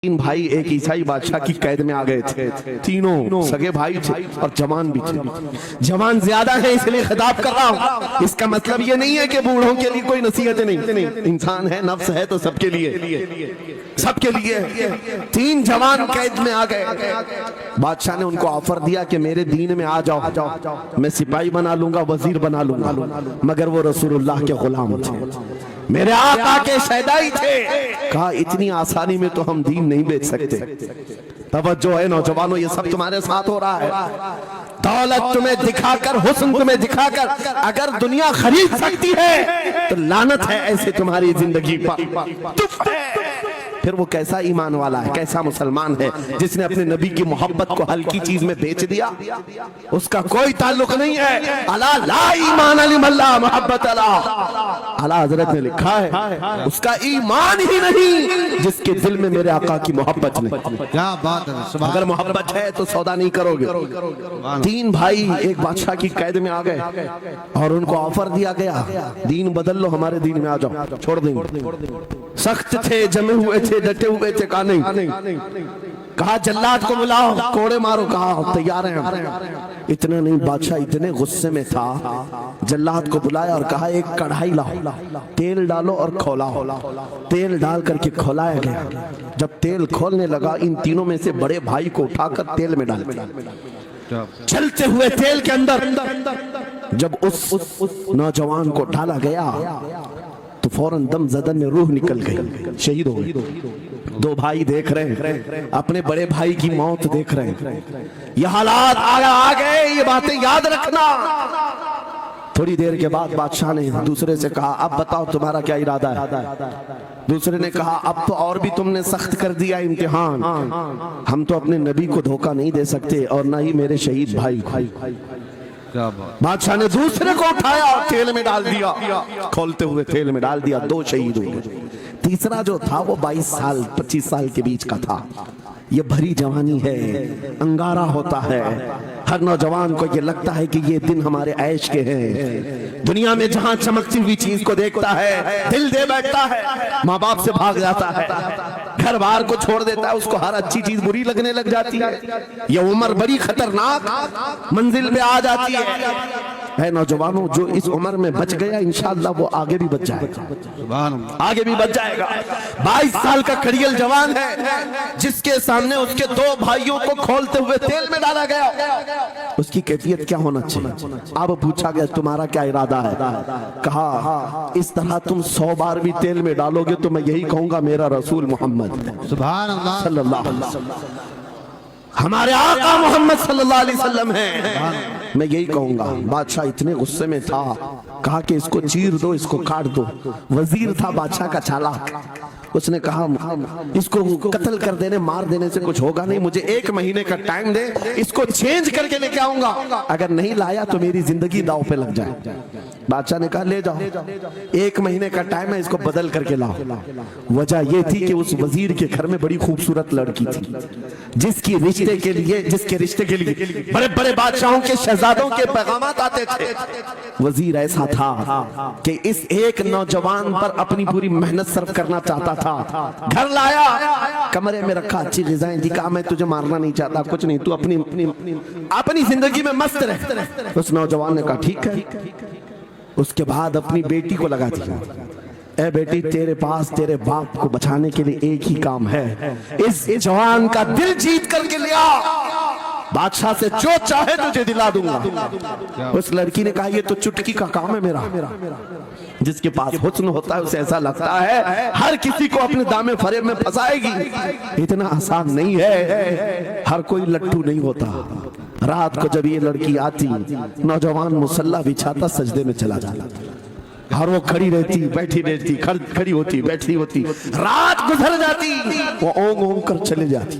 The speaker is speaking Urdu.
تین بھائی ایک عیسائی بادشاہ کی قید میں آ گئے تھے، تینوں سگے بھائی تھے اور جوان بھی تھے۔ جوان زیادہ ہیں اس لیے خطاب کر رہا ہوں، اس کا مطلب یہ نہیں ہے کہ بوڑھوں کے لیے کوئی نصیحت نہیں، انسان ہے، نفس ہے تو سب کے لیے، سب کے لیے۔ تین جوان قید میں آ گئے، بادشاہ نے ان کو آفر دیا کہ میرے دین میں آ جاؤ، میں سپاہی بنا لوں گا، وزیر بنا لوں گا، مگر وہ رسول اللہ کے غلام تھے، میرے آقا کے شیدائی تھے۔ کہا اتنی آسانی میں تو ہم دین نہیں بیچ سکتے۔ توجہ ہے نوجوانوں، یہ سب تمہارے ساتھ ہو رہا ہے۔ دولت تمہیں دکھا کر، حسن تمہیں دکھا کر اگر دنیا خرید سکتی ہے تو لعنت ہے ایسے تمہاری زندگی پر۔ پھر وہ کیسا ایمان والا ہے، کیسا مسلمان ہے جس نے اپنے نبی کی محبت کو ہلکی چیز میں بیچ دیا؟ اس کا کوئی تعلق نہیں ہے۔ الا لا ایمان لمن لا محبت له، اعلیٰ حضرت نے لکھا ہے اس کا ایمان ہی نہیں جس کے دل میں میرے آقا کی محبت نہیں۔ کیا بات ہے، اگر محبت ہے تو سودا نہیں کرو گے۔ تین بھائی ایک بادشاہ کی قید میں آ گئے اور ان کو آفر دیا گیا دین بدل لو، ہمارے دین میں آ جاؤ، چھوڑ دیں گے۔ سخت تھے، جمے ہوئے تھے، ڈٹے ہوئے تھے، کہا نہیں۔ کہا جلاد کو بلاؤ، کوڑے مارو، کہا تیار ہیں۔ اتنا نہیں، بادشاہ اتنے غصے میں تھا، جلاد کو بلایا اور کہا ایک کڑھائی لاؤ، تیل ڈالو اور کھولاؤ۔ تیل ڈال کر کے کھولایا گیا۔ جب تیل کھولنے لگا، ان تینوں میں سے بڑے بھائی کو اٹھا کر تیل میں ڈال دیا۔ چلتے ہوئے تیل کے اندر جب اس نوجوان کو ڈالا گیا تو فوراً دم زدن میں روح نکل گئی، شہید ہو گئی۔ دو بھائی دیکھ رہے ہیں، اپنے بڑے بھائی کی موت دیکھ رہے ہیں۔ یہ حالات آ گئے، یہ باتیں یاد رکھنا۔ تھوڑی دیر کے بعد بادشاہ نے دوسرے سے کہا اب بتاؤ تمہارا کیا ارادہ ہے؟ دوسرے نے کہا اب تو اور بھی تم نے سخت کر دیا امتحان، ہم تو اپنے نبی کو دھوکہ نہیں دے سکتے اور نہ ہی میرے شہید بھائی کو۔ بادشاہ نے دوسرے کو اٹھایا اور تیل میں ڈال دیا، کھولتے ہوئے تیل میں ڈال دیا، دو شہید ہوئے۔ تیسرا جو تھا وہ 22 سال 25 سال کے بیچ کا تھا۔ یہ بھری جوانی ہے، انگارہ ہوتا ہے، ہر نوجوان کو یہ لگتا ہے کہ یہ دن ہمارے عیش کے ہیں۔ دنیا میں جہاں چمکتی ہوئی چیز کو دیکھتا ہے دل دے بیٹھتا ہے، ماں باپ سے بھاگ جاتا ہے، گھر بار کو چھوڑ دیتا ہے، اس کو ہر اچھی چیز بری لگنے لگ جاتی ہے۔ یہ عمر بڑی خطرناک منزل پہ آ جاتی ہے۔ اے نوجوانوں، جو اس عمر میں بچ گیا انشاءاللہ وہ آگے بھی بچ جائے گا، آگے بھی بچ جائے گا۔ 22 سال کا کڑیل جوان ہے جس کے سامنے اس کے دو بھائیوں کو کھولتے ہوئے تیل میں ڈالا گیا، اس کی کیفیت کیا ہونا چاہیے؟ اب پوچھا گیا تمہارا کیا ارادہ ہے؟ کہا اس طرح تم 100 بار بھی تیل میں ڈالو گے تو میں یہی کہوں گا میرا رسول محمد سبحان اللہ صلی اللہ علیہ وسلم، ہمارے آقا محمد صلی اللہ علیہ وسلم ہے، میں یہی کہوں گا۔ بادشاہ اتنے غصے میں تھا، کہا کہ اس کو چیر دو، اس کو کاٹ دو۔ وزیر تھا بادشاہ کا چالاک، اس نے کہا اس کو قتل کر دینے مار دینے سے کچھ ہوگا نہیں، مجھے 1 مہینے کا ٹائم دے، اس کو چینج کر کے لے کے آؤں گا، اگر نہیں لایا تو میری زندگی داؤ پہ لگ جائے۔ بادشاہ نے کہا لے جاؤ، 1 مہینے کا ٹائم ہے، اس کو بدل کر کے لاؤ۔ وجہ یہ تھی کہ اس وزیر کے گھر میں بڑی خوبصورت لڑکی تھی جس کے رشتے کے لیے بڑے بڑے بادشاہوں کے شہزادوں کے پیغامات آتے تھے۔ وزیر ایسا تھا کہ اس ایک نوجوان پر اپنی پوری محنت صرف کرنا چاہتا تھا، گھر لایا، کمرے میں رکھا، اچھی غذائیں دی، کہا میں تجھے مارنا نہیں چاہتا، کچھ نہیں، تو اپنی زندگی میں مست رہ۔ اس نوجوان نے کہا ٹھیک ہے۔ اس کے بعد اپنی بیٹی کو لگا دیا، اے بیٹی تیرے پاس تیرے باپ کو بچانے کے لیے ایک ہی کام ہے، اس جوان کا دل جیت کر کے لیا، بادشاہ سے جو چاہے تجھے دلا دوں گا۔ اس لڑکی نے کہا یہ تو چٹکی کا کام ہے میرا۔ جس کے پاس حسن ہوتا ہے اسے ایسا لگتا ہے ہر کسی کو اپنے دامے فریب میں پھنسائے گی، اتنا آسان نہیں ہے، ہر کوئی لٹو نہیں ہوتا۔ رات کو جب یہ لڑکی آتی، نوجوان مصلی بچھاتا، سجدے میں چلا جاتا، اور وہ کھڑی رہتی بیٹھی رہتی، کھڑی ہوتی بیٹھی ہوتی، رات گزر جاتی، وہ اونگ اونگ کر چلے جاتی۔